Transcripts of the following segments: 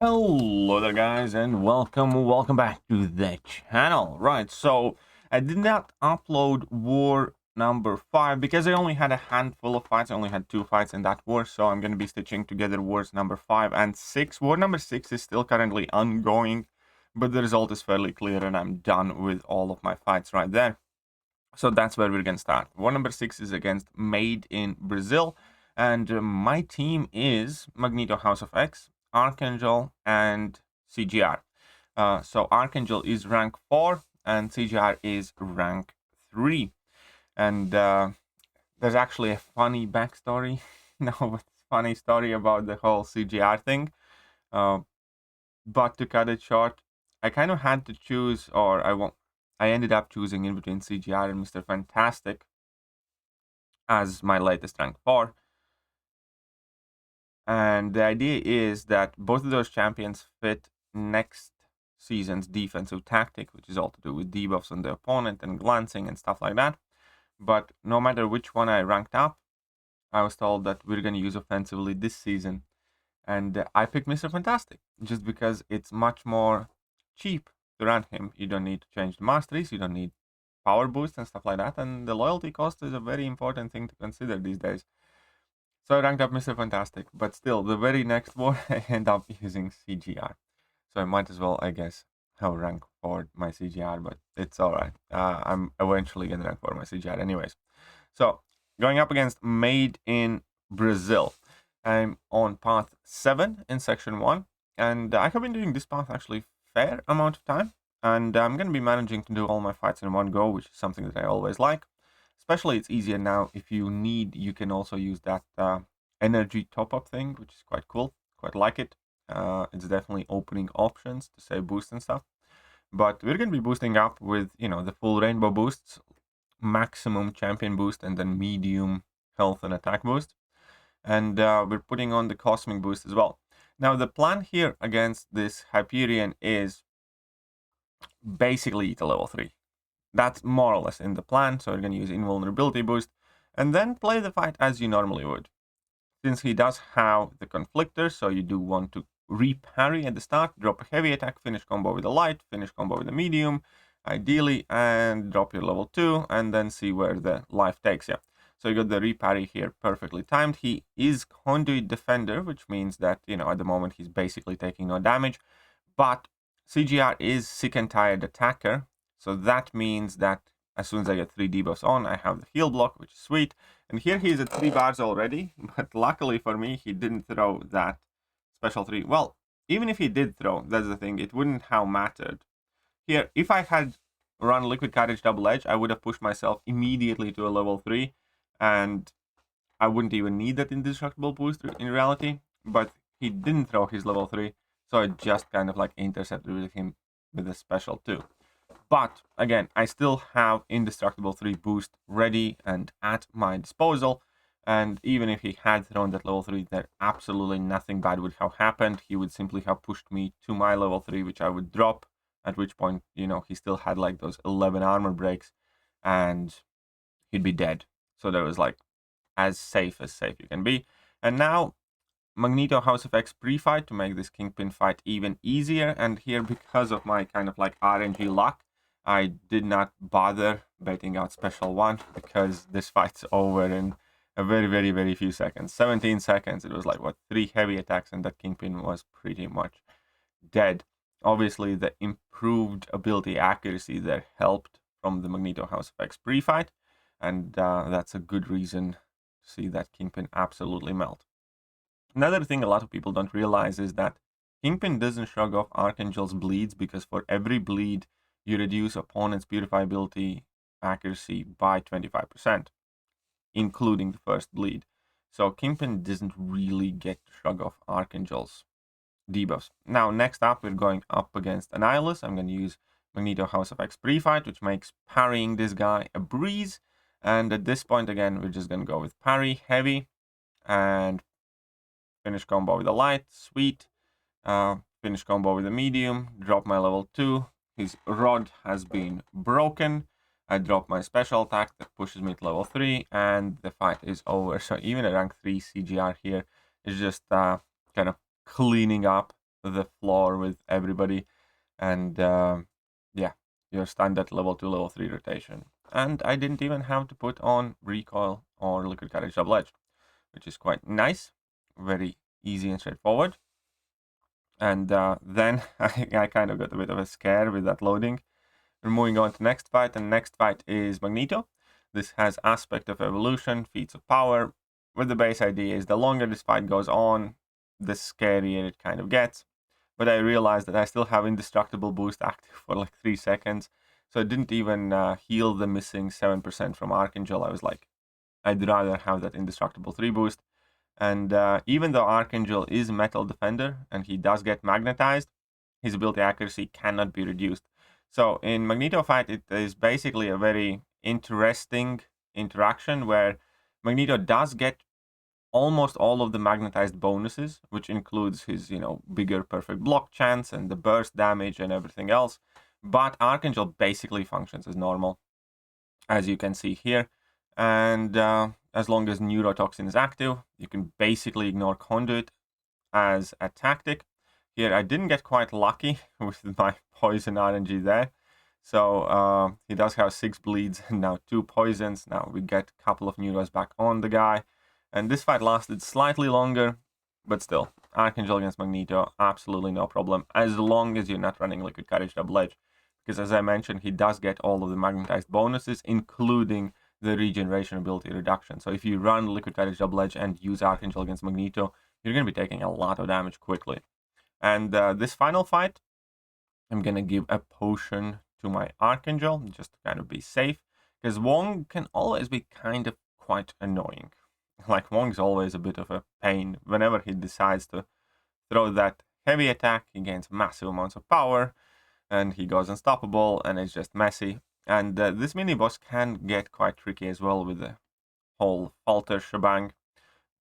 Hello there guys and welcome back to the channel. Right, so I did not upload war number 5 because I only had a handful of fights. I only had 2 fights in that war, so I'm going to be stitching together wars number 5 and 6. War number 6 is still currently ongoing, but the result is fairly clear and I'm done with all of my fights right there. So that's where we're going to start. War number 6 is against Made in Brazil, and my team is Magneto House of X, Archangel, and CGR. So Archangel is rank 4 and CGR is rank 3. And there's actually a funny backstory. Funny story about the whole CGR thing. But to cut it short, I kind of had to choose, or I ended up choosing in between CGR and Mr. Fantastic as my latest rank 4. And the idea is that both of those champions fit next season's defensive tactic, which is all to do with debuffs on the opponent and glancing and stuff like that. But no matter which one I ranked up, I was told that we're going to use offensively this season. And I picked Mr. Fantastic just because it's much more cheap to run him. You don't need to change the masteries, you don't need power boost and stuff like that. And the loyalty cost is a very important thing to consider these days. So I ranked up Mr. Fantastic, but still, the very next war, I end up using CGR. So I might as well, I guess, have rank for my CGR, but it's alright. I'm eventually going to rank for my CGR anyways. So, going up against Made in Brazil. I'm on path 7 in section 1, and I have been doing this path actually fair amount of time, and I'm going to be managing to do all my fights in one go, which is something that I always like. Especially it's easier now. If you need, you can also use that energy top-up thing, which is quite cool. Quite like it. It's definitely opening options to say boost and stuff. But we're going to be boosting up with, the full rainbow boosts, maximum champion boost, and then medium health and attack boost. And we're putting on the cosmic boost as well. Now, the plan here against this Hyperion is basically eat a level 3. That's more or less in the plan, so we're going to use invulnerability boost, and then play the fight as you normally would. Since he does have the conflictor, so you do want to re-parry at the start, drop a heavy attack, finish combo with a light, finish combo with a medium, ideally, and drop your level 2, and then see where the life takes you. So you got the re-parry here perfectly timed. He is Conduit Defender, which means that, at the moment he's basically taking no damage, but CGR is Sick and Tired Attacker, so that means that as soon as I get 3 debuffs on, I have the heal block, which is sweet. And here he is at 3 bars already, but luckily for me, he didn't throw that special 3. Well, even if he did throw, that's the thing, it wouldn't have mattered. Here, if I had run Liquid Courage Double Edge, I would have pushed myself immediately to a level 3, and I wouldn't even need that indestructible boost in reality, but he didn't throw his level 3, so I just kind of like intercepted with him with a special 2. But again, I still have indestructible 3 boost ready and at my disposal. And even if he had thrown that level 3, there absolutely nothing bad would have happened. He would simply have pushed me to my level 3, which I would drop. At which point, he still had like those 11 armor breaks and he'd be dead. So that was like as safe you can be. And now Magneto House of X pre-fight to make this Kingpin fight even easier. And here, because of my kind of like RNG luck, I did not bother baiting out special 1 because this fight's over in a very, very, very few seconds. 17 seconds. It was like, 3 heavy attacks and that Kingpin was pretty much dead. Obviously, the improved ability accuracy there helped from the Magneto House of X pre-fight. And that's a good reason to see that Kingpin absolutely melt. Another thing a lot of people don't realize is that Kingpin doesn't shrug off Archangel's bleeds because for every bleed, you reduce opponent's purifiability accuracy by 25%, including the first bleed. So Kingpin doesn't really get to shrug off Archangel's debuffs. Now, next up, we're going up against Annihilus. I'm going to use Magneto House of X pre-fight, which makes parrying this guy a breeze. And at this point, again, we're just going to go with parry, heavy, and finish combo with a light, sweet. Finish combo with a medium, drop my level 2. His rod has been broken. I drop my special attack that pushes me to level 3, and the fight is over. So even a rank 3 CGR here is just kind of cleaning up the floor with everybody, and yeah, you're standard level 2, level 3 rotation. And I didn't even have to put on recoil or liquid courage double edge, which is quite nice, very easy and straightforward. And then I kind of got a bit of a scare with that loading. We're moving on to next fight, and next fight is Magneto. This has aspect of evolution, feats of power, where the base idea is the longer this fight goes on, the scarier it kind of gets. But I realized that I still have indestructible boost active for like 3 seconds, so I didn't even heal the missing 7% from Archangel. I was like, I'd rather have that indestructible 3 boost. And even though Archangel is Metal Defender and he does get magnetized, his ability accuracy cannot be reduced. So in Magneto fight, it is basically a very interesting interaction where Magneto does get almost all of the magnetized bonuses, which includes his, bigger perfect block chance and the burst damage and everything else. But Archangel basically functions as normal, as you can see here. And as long as Neurotoxin is active, you can basically ignore Conduit as a tactic. Here, I didn't get quite lucky with my poison RNG there. So he does have 6 bleeds and now 2 poisons. Now we get a couple of neuros back on the guy. And this fight lasted slightly longer, but still, Archangel against Magneto, absolutely no problem, as long as you're not running Liquid Courage Double Edge. Because as I mentioned, he does get all of the magnetized bonuses, including the regeneration ability reduction. So if you run Liquid Courage Double Edge and use Archangel against Magneto, you're going to be taking a lot of damage quickly. And this final fight, I'm going to give a potion to my Archangel, just to kind of be safe. Because Wong can always be kind of quite annoying. Like, Wong's always a bit of a pain. Whenever he decides to throw that heavy attack, he gains massive amounts of power, and he goes unstoppable, and it's just messy. And this mini-boss can get quite tricky as well with the whole falter shebang.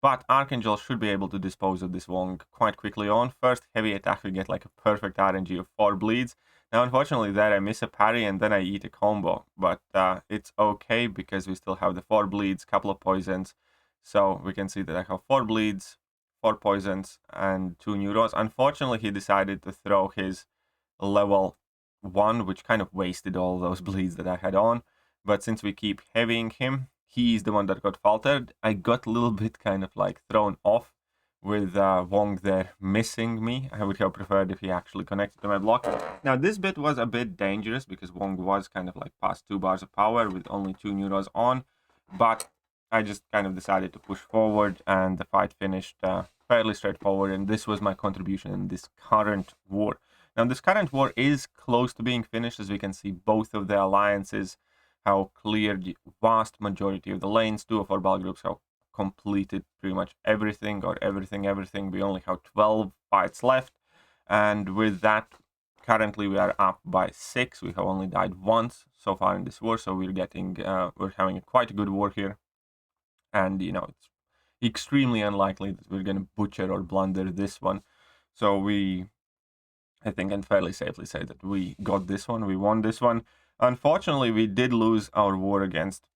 But Archangel should be able to dispose of this Wong quite quickly on. First heavy attack, we get like a perfect RNG of 4 bleeds. Now, unfortunately, there I miss a parry and then I eat a combo. But it's okay because we still have the 4 bleeds, couple of poisons. So we can see that I have 4 bleeds, 4 poisons, and 2 neuros. Unfortunately, he decided to throw his level 1, which kind of wasted all those bleeds that I had on. But since we keep heavying him, he's the one that got faltered. I got a little bit kind of like thrown off with Wong there missing me. I would have preferred if he actually connected to my block. Now, this bit was a bit dangerous because Wong was kind of like past 2 bars of power with only 2 neuros on. But I just kind of decided to push forward, and the fight finished fairly straightforward. And this was my contribution in this current war. Now, this current war is close to being finished, as we can see both of the alliances have cleared the vast majority of the lanes. 2 of our battle groups have completed pretty much everything, or everything. We only have 12 fights left. And with that, currently we are up by 6. We have only died once so far in this war, so we're having quite a good war here. And, it's extremely unlikely that we're going to butcher or blunder this one. So I think I can fairly safely say that we got this one, we won this one. Unfortunately, we did lose our war against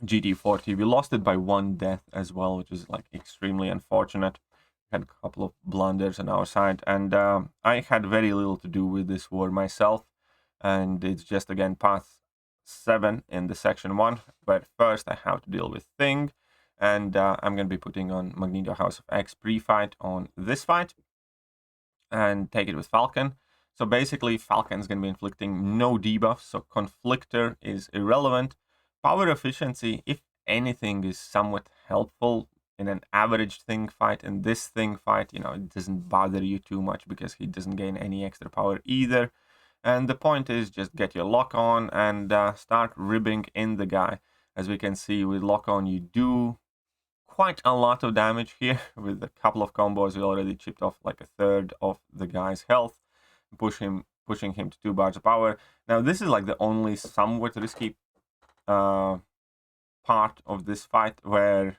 GT40. We lost it by 1 death as well, which is like extremely unfortunate. We had a couple of blunders on our side, and I had very little to do with this war myself. And it's just, again, path 7 in the section 1. But first, I have to deal with Thing. And I'm going to be putting on Magneto House of X pre-fight on this fight. And take it with Falcon. So basically, Falcon's going to be inflicting no debuffs, so Conflictor is irrelevant. Power efficiency, if anything, is somewhat helpful in an average Thing fight. In this Thing fight, it doesn't bother you too much because he doesn't gain any extra power either. And the point is just get your lock on and start ribbing in the guy. As we can see, with lock on, you do quite a lot of damage here. With a couple of combos, we already chipped off like a third of the guy's health, pushing him to 2 bars of power. Now, this is like the only somewhat risky part of this fight where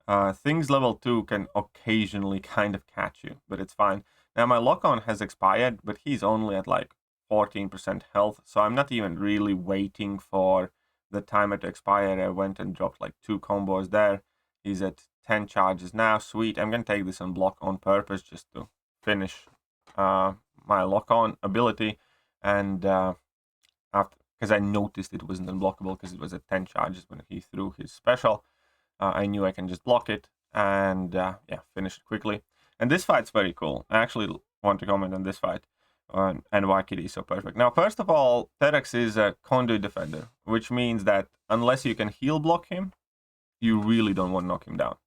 Thing's level 2 can occasionally kind of catch you, but it's fine. Now, my lock-on has expired, but he's only at like 14% health, so I'm not even really waiting for the timer to expire. I went and dropped like 2 combos there. He's at 10 charges now. Sweet. I'm going to take this on block on purpose just to finish my lock-on ability, and because I noticed it wasn't unblockable because it was at 10 charges when he threw his special, I knew I can just block it and yeah, finish it quickly. And this fight's very cool. I actually want to comment on this fight and why Kitty is so perfect. Now, first of all, Terex is a conduit defender, which means that unless you can heal block him, you really don't want to knock him down.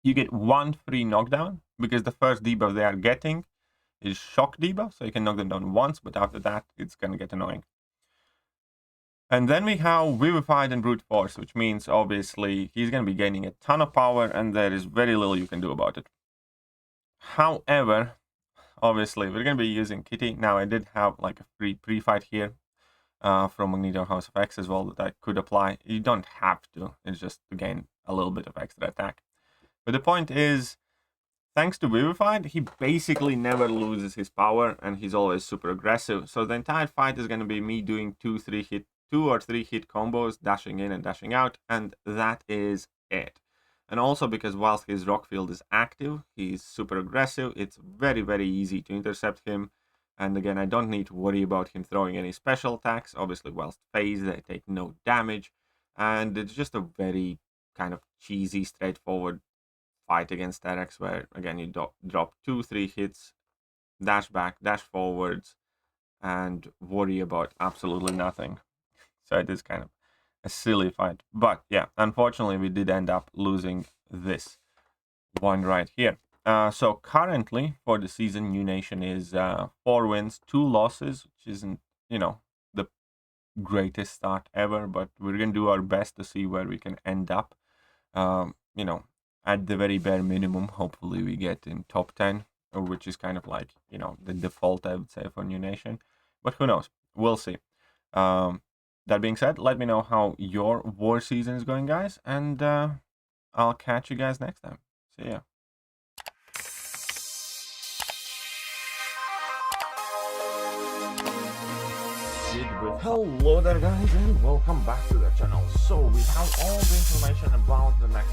You get 1 free knockdown because the first debuff they are getting is shock debuff, so you can knock them down once, but after that, it's going to get annoying. And then we have Vivified and Brute Force, which means obviously he's going to be gaining a ton of power and there is very little you can do about it. However, obviously we're going to be using Kitty. Now I did have like a free pre-fight here from Magneto House of X as well that I could apply. You don't have to, it's just to gain a little bit of extra attack. But the point is, thanks to Vivified, he basically never loses his power and he's always super aggressive. So the entire fight is going to be me doing 2 or 3 hit combos, dashing in and dashing out, and that is it. And also because whilst his rock field is active, he's super aggressive, it's very, very easy to intercept him. And again, I don't need to worry about him throwing any special attacks. Obviously, whilst phased, they take no damage. And it's just a very kind of cheesy, straightforward fight against Terex, where again, you drop 2-3 hits, dash back, dash forwards, and worry about absolutely nothing. So it is kind of a silly fight. But yeah, unfortunately, we did end up losing this one right here. So currently, for the season, New Nation is 4 wins, 2 losses, which isn't, you know, the greatest start ever, but we're going to do our best to see where we can end up. You know, at the very bare minimum, hopefully we get in top 10, which is kind of like, you know, the default, I would say, for New Nation. But who knows? We'll see. That being said, let me know how your war season is going, guys, and I'll catch you guys next time. See ya. Hello there, guys, and welcome back to the channel. So we have all the information about the next